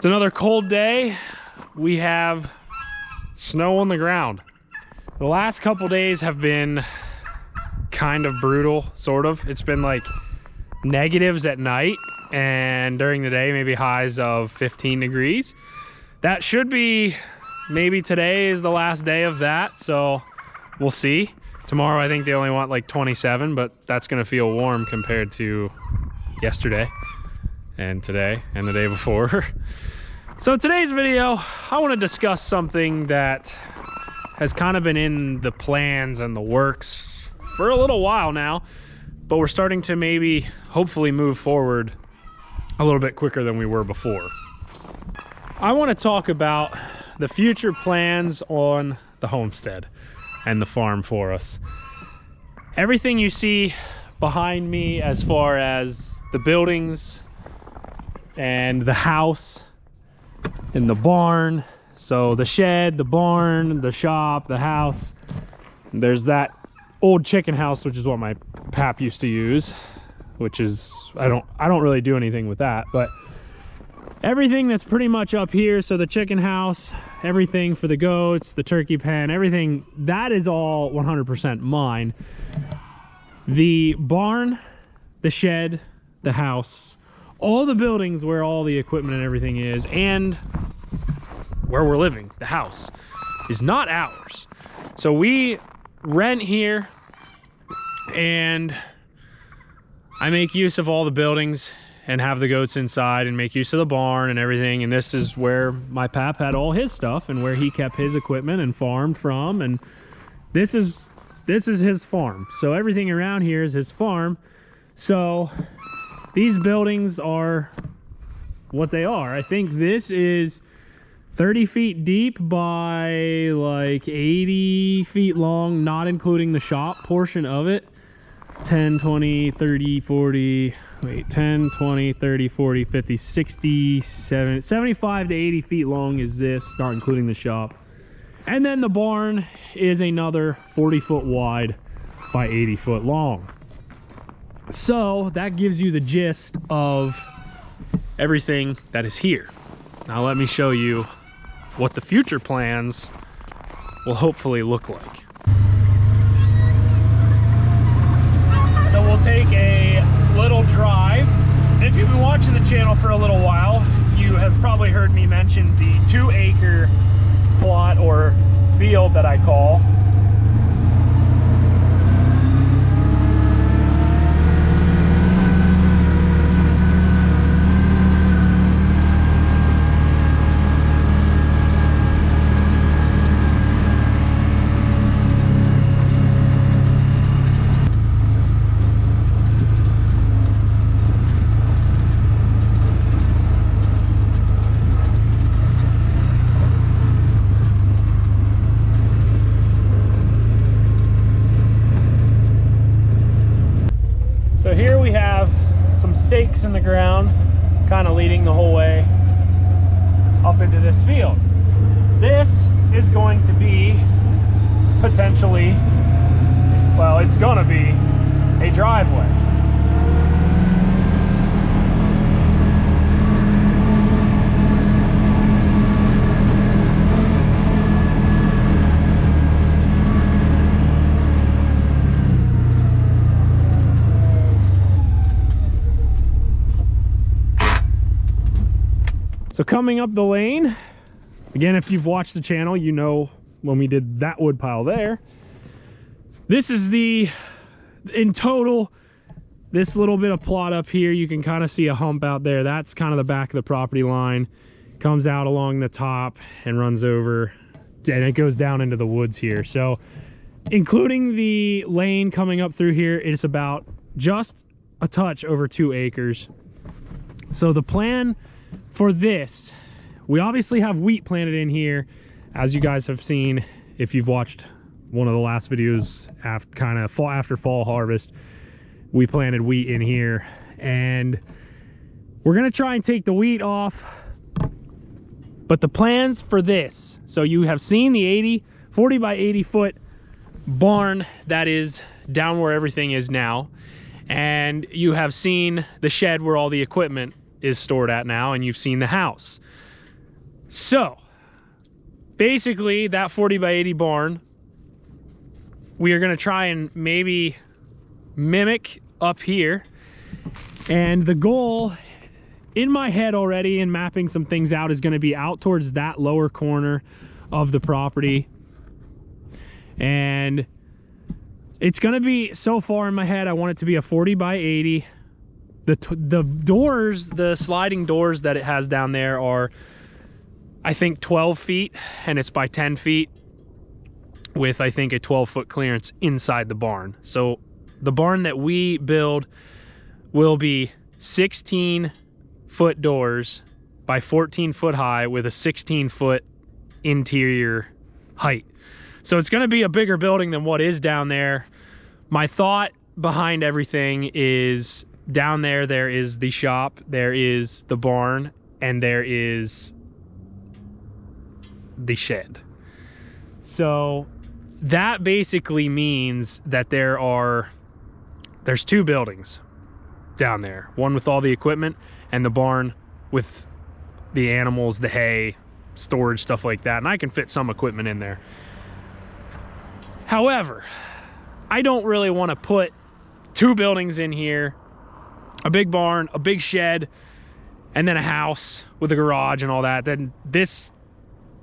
It's another cold day. We have snow on the ground. The last couple days have been kind of brutal, sort of. It's been like negatives at night, and during the day, maybe highs of 15 degrees. That should be, maybe today is the last day of that, so we'll see. Tomorrow, I think they only want like 27, but that's gonna feel warm compared to yesterday and today and the day before. So today's video, I want to discuss something that has kind of been in the plans and the works for a little while now, but we're starting to maybe hopefully move forward a little bit quicker than we were before. I want to talk about the future plans on the homestead and the farm for us. Everything you see behind me as far as the buildings and the house and the barn, so the shed, the barn, the shop, the house, there's that old chicken house, which is what my pap used to use, which is I don't really do anything with that, but everything that's pretty much up here, so the chicken house, everything for the goats, the turkey pen, everything, that is all 100% mine. The barn, the shed, the house, all the buildings where all the equipment and everything is, and where we're living, the house, is not ours. So we rent here, and I make use of all the buildings and have the goats inside and make use of the barn and everything. And this is where my pap had all his stuff and where he kept his equipment and farmed from. And this is his farm. So everything around here is his farm. So these buildings are what they are. I think this is 30 feet deep by like 80 feet long, not including the shop portion of it. 10, 20, 30, 40, wait, 10, 20, 30, 40, 50, 60, 70, 75 to 80 feet long is this, not including the shop. And then the barn is another 40 foot wide by 80 foot long. So that gives you the gist of everything that is here. Now let me show you what the future plans will hopefully look like. So we'll take a little drive. And if you've been watching the channel for a little while, you have probably heard me mention the 2-acre plot or field that I call. So here we have some stakes in the ground, kind of leading the whole way up into this field. This is going to be potentially, well, it's gonna be a driveway. So coming up the lane, again, if you've watched the channel, you know when we did that wood pile there. This is in total, this little bit of plot up here, you can kind of see a hump out there. That's kind of the back of the property line. Comes out along the top and runs over, and it goes down into the woods here. So including the lane coming up through here, it's about just a touch over 2 acres. So the plan for this, we obviously have wheat planted in here, as you guys have seen if you've watched one of the last videos after fall harvest. We planted wheat in here, and we're gonna try and take the wheat off. But the plans for this, so you have seen the 40 by 80 foot barn that is down where everything is now, and you have seen the shed where all the equipment is stored at now, and you've seen the house. So basically that 40 by 80 barn, we are gonna try and maybe mimic up here. And the goal in my head already, in mapping some things out, is gonna be out towards that lower corner of the property. And it's gonna be, so far in my head, I want it to be a 40 by 80. The doors, the sliding doors that it has down there are, I think, 12 feet, and it's by 10 feet with, I think, a 12-foot clearance inside the barn. So the barn that we build will be 16-foot doors by 14-foot high with a 16-foot interior height. So it's going to be a bigger building than what is down there. My thought behind everything is, down there, there is the shop, there is the barn, and there is the shed. So that basically means that there's two buildings down there. One with all the equipment, and the barn with the animals, the hay, storage, stuff like that. And I can fit some equipment in there. However, I don't really want to put two buildings in here, a big barn, a big shed, and then a house with a garage and all that. Then this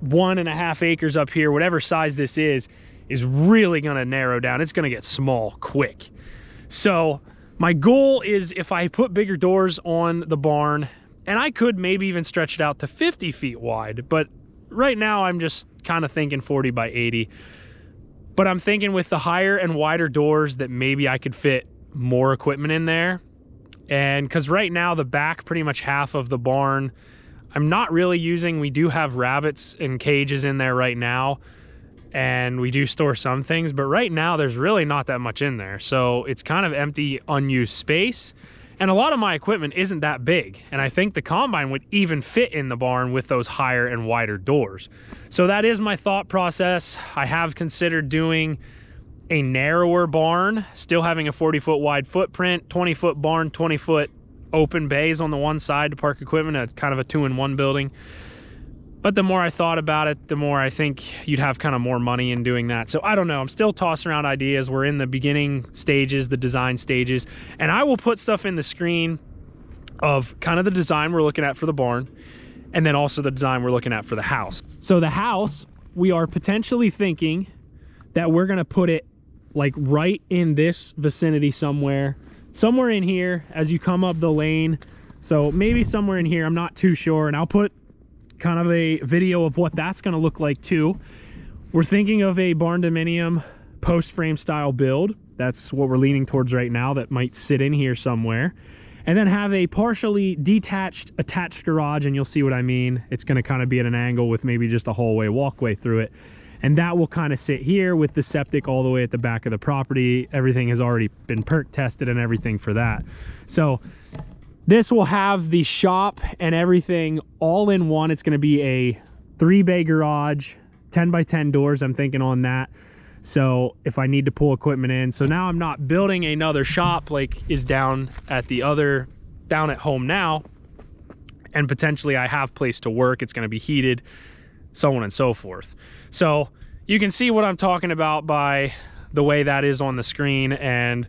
1.5 acres up here, whatever size this is really gonna narrow down. It's gonna get small quick. So my goal is, if I put bigger doors on the barn, and I could maybe even stretch it out to 50 feet wide, but right now I'm just kind of thinking 40 by 80. But I'm thinking with the higher and wider doors that maybe I could fit more equipment in there. And because right now the back, pretty much half of the barn, I'm not really using. We do have rabbits and cages in there right now, and we do store some things, but right now there's really not that much in there. So it's kind of empty, unused space. And a lot of my equipment isn't that big. And I think the combine would even fit in the barn with those higher and wider doors. So that is my thought process. I have considered doing a narrower barn, still having a 40-foot wide footprint, 20-foot barn, 20-foot open bays on the one side to park equipment, a kind of a 2-in-1 building. But the more I thought about it, the more I think you'd have kind of more money in doing that. So I don't know. I'm still tossing around ideas. We're in the beginning stages, the design stages, and I will put stuff in the screen of kind of the design we're looking at for the barn, and then also the design we're looking at for the house. So the house, we are potentially thinking that we're going to put it like right in this vicinity somewhere in here as you come up the lane. So maybe somewhere in here, I'm not too sure. And I'll put kind of a video of what that's going to look like too. We're thinking of a barn dominium post frame style build. That's what we're leaning towards right now. That might sit in here somewhere. And then have a partially detached attached garage, and you'll see what I mean. It's going to kind of be at an angle with maybe just a hallway walkway through it. And that will kind of sit here with the septic all the way at the back of the property. Everything has already been perk tested and everything for that. So this will have the shop and everything all in one. It's going to be a 3-bay garage, 10 by 10 doors, I'm thinking on that. So if I need to pull equipment in. So now I'm not building another shop like is down at home now. And potentially I have place to work. It's going to be heated, so on and so forth. So you can see what I'm talking about by the way that is on the screen. And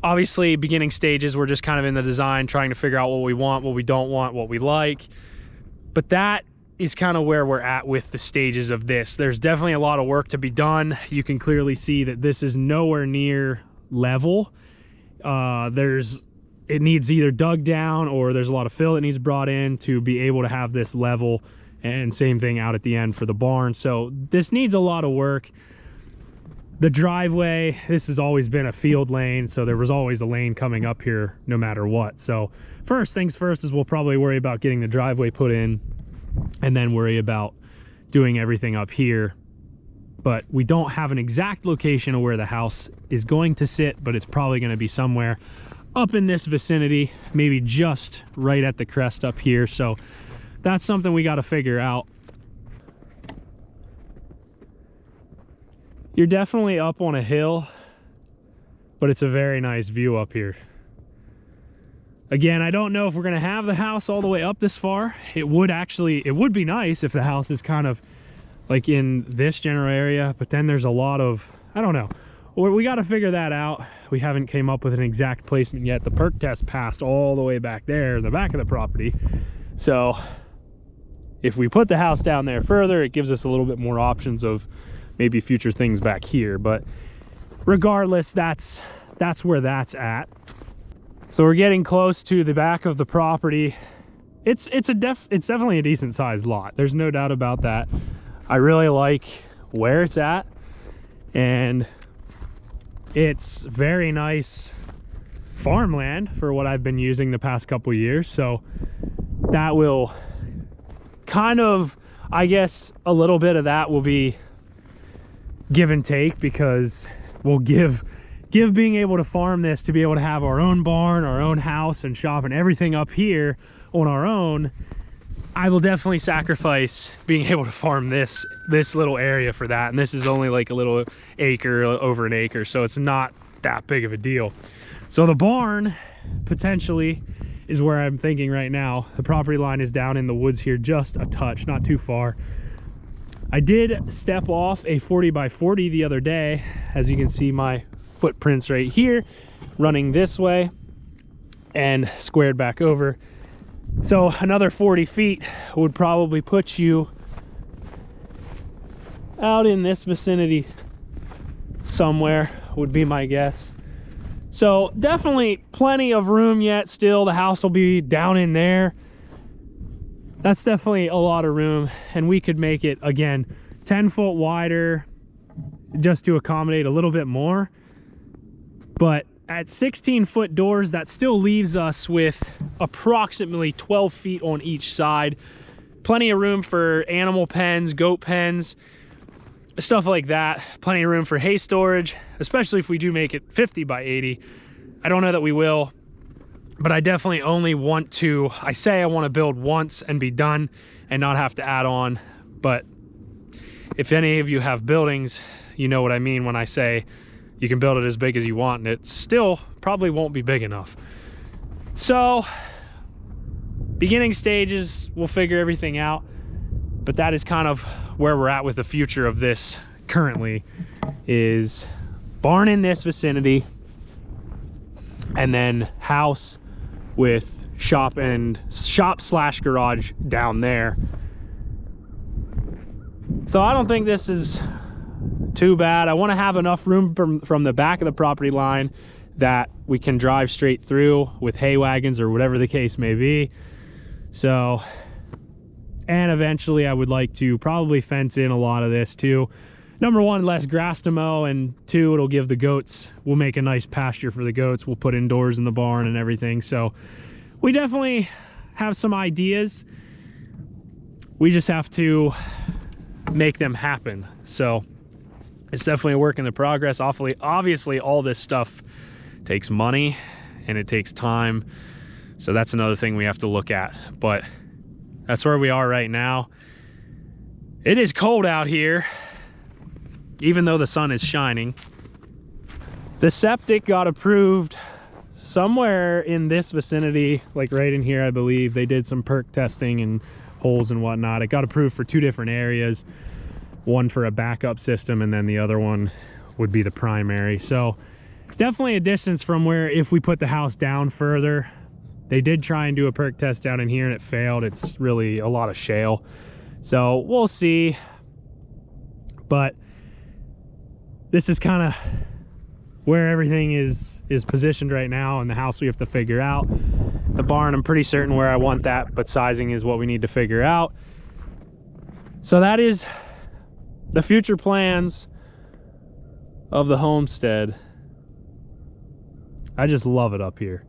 obviously beginning stages, we're just kind of in the design, trying to figure out what we want, what we don't want, what we like. But that is kind of where we're at with the stages of this. There's definitely a lot of work to be done. You can clearly see that this is nowhere near level. It needs either dug down, or there's a lot of fill that needs brought in to be able to have this level. And same thing out at the end for the barn. So this needs a lot of work. The driveway, this has always been a field lane, so there was always a lane coming up here no matter what. So first things first is we'll probably worry about getting the driveway put in, and then worry about doing everything up here. But we don't have an exact location of where the house is going to sit, but it's probably going to be somewhere up in this vicinity, maybe just right at the crest up here. So that's something we got to figure out. You're definitely up on a hill, but it's a very nice view up here. Again, I don't know if we're gonna have the house all the way up this far. It would be nice if the house is kind of like in this general area, but then there's a lot of, I don't know. We got to figure that out. We haven't came up with an exact placement yet. The perk test passed all the way back there in the back of the property. So if we put the house down there further, it gives us a little bit more options of maybe future things back here. But regardless, that's where that's at. So we're getting close to the back of the property. It's definitely a decent sized lot. There's no doubt about that. I really like where it's at, and it's very nice farmland for what I've been using the past couple years. So that will kind of, I guess a little bit of that will be give and take, because we'll give being able to farm this, to be able to have our own barn, our own house and shop and everything up here on our own. I will definitely sacrifice being able to farm this little area for that. And this is only like a little acre, over an acre, so it's not that big of a deal. So the barn potentially is where I'm thinking right now. The property line is down in the woods here, just a touch, not too far. I did step off a 40 by 40 the other day. As you can see, my footprints right here, running this way and squared back over. So another 40 feet would probably put you out in this vicinity somewhere, would be my guess. So definitely plenty of room yet still. The house will be down in there. That's definitely a lot of room, and we could make it, again, 10 foot wider just to accommodate a little bit more. But at 16 foot doors, that still leaves us with approximately 12 feet on each side. Plenty of room for animal pens, goat pens, stuff like that. Plenty of room for hay storage, especially if we do make it 50 by 80. I don't know that we will, but I definitely only want to, I say I want to build once and be done and not have to add on. But if any of you have buildings, you know what I mean when I say you can build it as big as you want, and it still probably won't be big enough. So beginning stages, we'll figure everything out, but that is kind of where we're at with the future of this currently, is barn in this vicinity, and then house with shop slash garage down there. So I don't think this is too bad. I want to have enough room from the back of the property line that we can drive straight through with hay wagons or whatever the case may be. So, and eventually I would like to probably fence in a lot of this too. Number one, less grass to mow, and two, it'll give the goats, we'll make a nice pasture for the goats. We'll put indoors in the barn and everything. So we definitely have some ideas. We just have to make them happen. So it's definitely a work in progress. Obviously, all this stuff takes money and it takes time. So that's another thing we have to look at. But that's where we are right now. It is cold out here, even though the sun is shining. The septic got approved somewhere in this vicinity, like right in here, I believe. They did some perk testing and holes and whatnot. It got approved for 2 different areas. One for a backup system, and then the other one would be the primary. So definitely a distance from where, if we put the house down further. They did try and do a perk test down in here and it failed. It's really a lot of shale. So we'll see. But this is kind of where everything is positioned right now, and the house we have to figure out. The barn, I'm pretty certain where I want that, but sizing is what we need to figure out. So that is the future plans of the homestead. I just love it up here.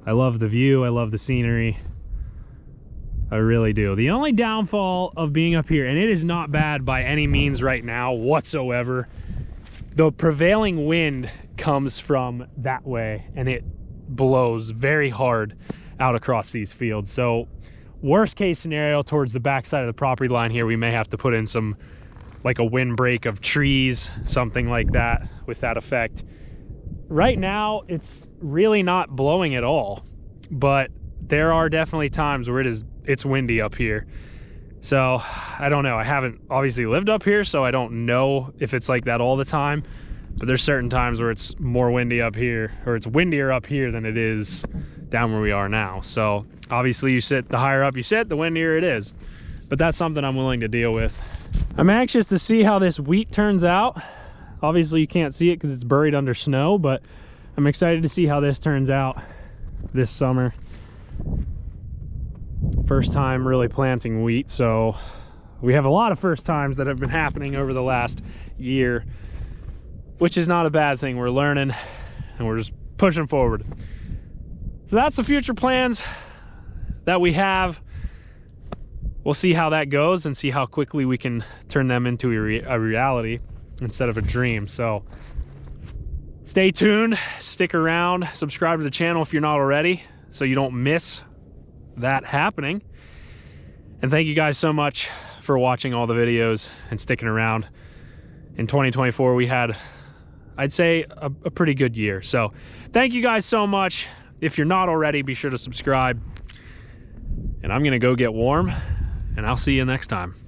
I love the view, I love the scenery. I really do. The only downfall of being up here, and it is not bad by any means right now whatsoever, the prevailing wind comes from that way and it blows very hard out across these fields. So worst case scenario, towards the back side of the property line here, we may have to put in some, like a windbreak of trees, something like that with that effect. Right now, it's really not blowing at all. but there are definitely times where it's windy up here. So I don't know. I haven't obviously lived up here, so I don't know if it's like that all the time, but there's certain times where it's more windy up here, or it's windier up here than it is down where we are now. So obviously the higher up you sit, the windier it is, but that's something I'm willing to deal with. I'm anxious to see how this wheat turns out. Obviously you can't see it because it's buried under snow, but I'm excited to see how this turns out this summer. First time really planting wheat, so we have a lot of first times that have been happening over the last year, which is not a bad thing. We're learning and we're just pushing forward. So that's the future plans that we have. We'll see how that goes and see how quickly we can turn them into a reality instead of a dream. So stay tuned, stick around, subscribe to the channel if you're not already, so you don't miss that happening. And thank you guys so much for watching all the videos and sticking around. In 2024 we had, I'd say, a pretty good year. So thank you guys so much. If you're not already, be sure to subscribe. And I'm gonna go get warm, and I'll see you next time.